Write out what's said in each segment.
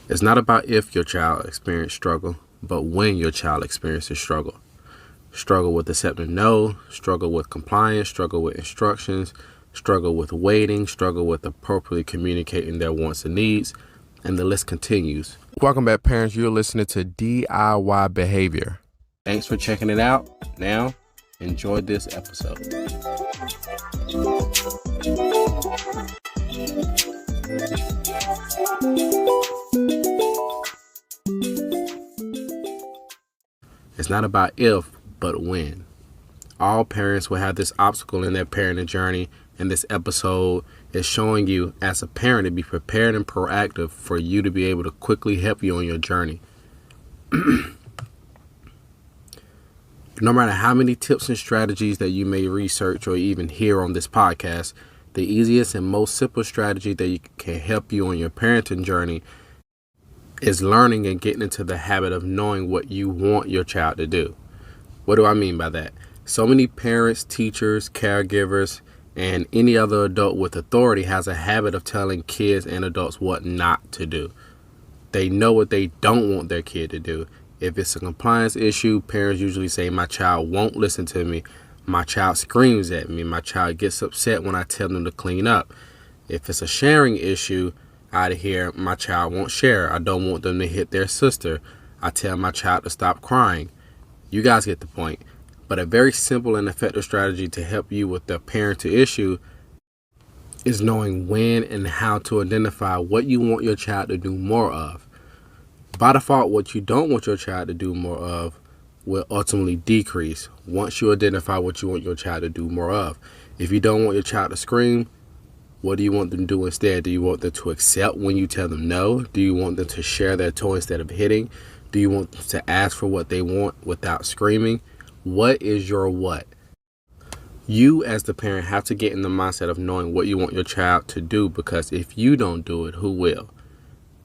It's not about if your child experiences struggle, but when your child experiences struggle. Struggle with accepting no, struggle with compliance, struggle with instructions, struggle with waiting, struggle with appropriately communicating their wants and needs, and the list continues. Welcome back, parents. You're listening to DIY Behavior. Thanks for checking it out. Now, enjoy this episode. It's not about if, but when. All parents will have this obstacle in their parenting journey, and this episode is showing you as a parent to be prepared and proactive for you to be able to quickly help you on your journey. No matter how many tips and strategies that you may research or even hear on this podcast, the easiest and most simple strategy that can help you on your parenting journey is learning and getting into the habit of knowing what you want your child to do. What do I mean by that? So many parents, teachers, caregivers, and any other adult with authority has a habit of telling kids and adults what not to do. They know what they don't want their kid to do. If it's a compliance issue, parents usually say, my child won't listen to me. My child screams at me. My child gets upset when I tell them to clean up. If it's a sharing issue, out of here, my child won't share. I don't want them to hit their sister. I tell my child to stop crying. You guys get the point. But a very simple and effective strategy to help you with the parenting issue is knowing when and how to identify what you want your child to do more of. By default, what you don't want your child to do more of will ultimately decrease once you identify what you want your child to do more of. If you don't want your child to scream, what do you want them to do instead? Do you want them to accept when you tell them no? Do you want them to share their toy instead of hitting? Do you want them to ask for what they want without screaming? What is your what? You as the parent have to get in the mindset of knowing what you want your child to do, because if you don't do it, who will?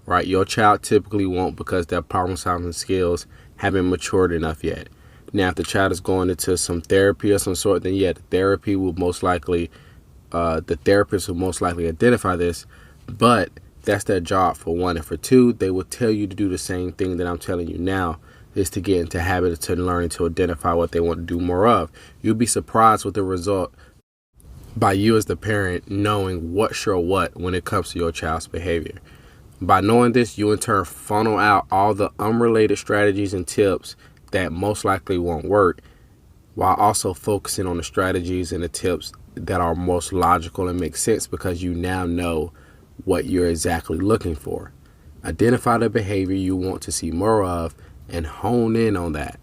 Right? Your child typically won't, because their problem solving skills haven't matured enough yet. Now, if the child is going into some therapy of some sort, then yeah, the therapist will most likely identify this, but that's their job for one. And for two, they will tell you to do the same thing that I'm telling you now, is to get into habit to learning to identify what they want to do more of. You'll be surprised with the result by you as the parent knowing what's your what when it comes to your child's behavior. By knowing this, you in turn funnel out all the unrelated strategies and tips that most likely won't work, while also focusing on the strategies and the tips that are most logical and make sense, because you now know what you're exactly looking for. Identify the behavior you want to see more of and hone in on that.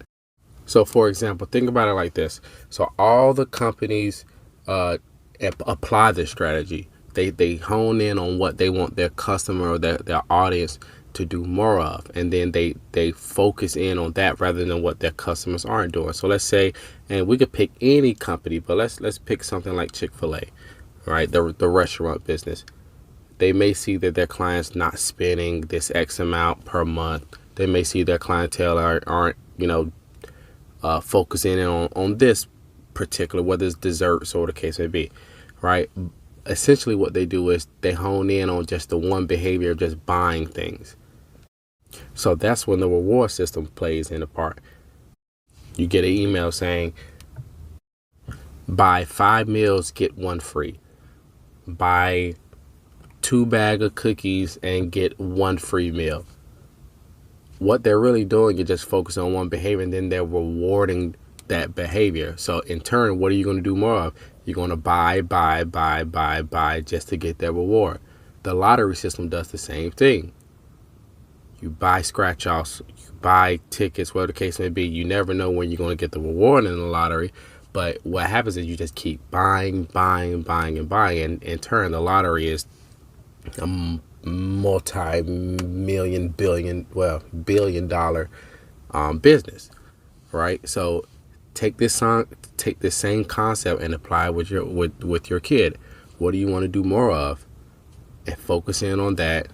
So, for example, think about it like this. So all the companies apply this strategy. They hone in on what they want their customer or their audience to do more of, and then they focus in on that rather than what their customers aren't doing. So let's say, and we could pick any company, but let's pick something like Chick-fil-A, right? The restaurant business. They may see that their clients not spending this X amount per month. They may see their clientele aren't focusing in on this particular, whether it's desserts or the case may be, right? Essentially what they do is they hone in on just the one behavior of just buying things. So that's when the reward system plays in a part. You get an email saying, buy 5 meals, get 1 free. Buy 2 bags of cookies and get 1 free meal. What they're really doing is just focus on one behavior, and then they're rewarding that behavior. So in turn, what are you going to do more of? You're going to buy just to get that reward. The lottery system does the same thing. You buy scratch offs, you buy tickets, whatever the case may be. You never know when you're going to get the reward in the lottery. But what happens is you just keep buying. And in turn, the lottery is a multi-million, billion dollar business, right? So take this same concept and apply it with your kid. What do you want to do more of? And focus in on that,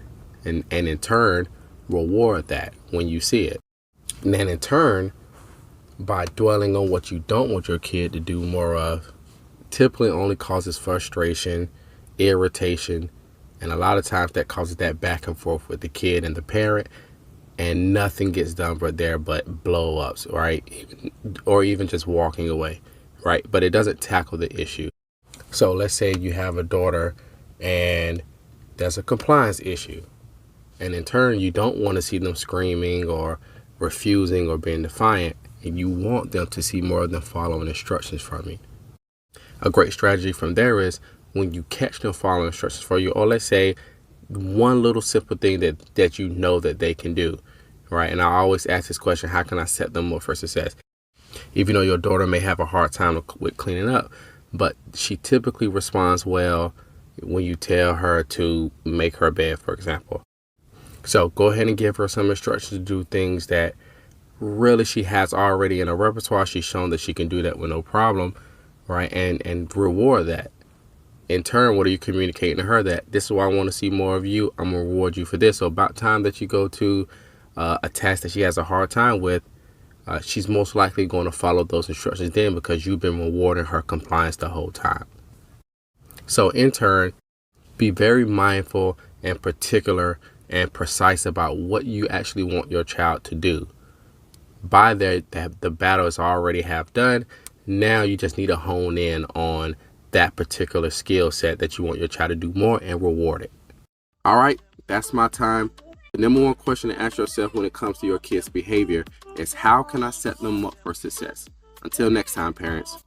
and in turn reward that when you see it. And then in turn, by dwelling on what you don't want your kid to do more of, typically only causes frustration, irritation, And a lot of times that causes that back and forth with the kid and the parent, and nothing gets done but blow ups, right? Or even just walking away, right? But it doesn't tackle the issue. So let's say you have a daughter and there's a compliance issue. And in turn, you don't want to see them screaming or refusing or being defiant. And you want them to see more of them following instructions from you. A great strategy from there is when you catch them following instructions for you, or let's say one little simple thing that you know that they can do, right? And I always ask this question: how can I set them up for success? Even though your daughter may have a hard time with cleaning up, but she typically responds well when you tell her to make her bed, for example. So go ahead and give her some instructions to do things that really she has already in her repertoire. She's shown that she can do that with no problem, right? And reward that. In turn, what are you communicating to her? That this is why I want to see more of you. I'm going to reward you for this. So about time that you go to a task that she has a hard time with, she's most likely going to follow those instructions then, because you've been rewarding her compliance the whole time. So in turn, be very mindful and particular and precise about what you actually want your child to do. By that, the battle is already half done. Now you just need to hone in on that particular skill set that you want your child to do more and reward it. All right, that's my time. The number one question to ask yourself when it comes to your kids' behavior is, how can I set them up for success? Until next time, parents.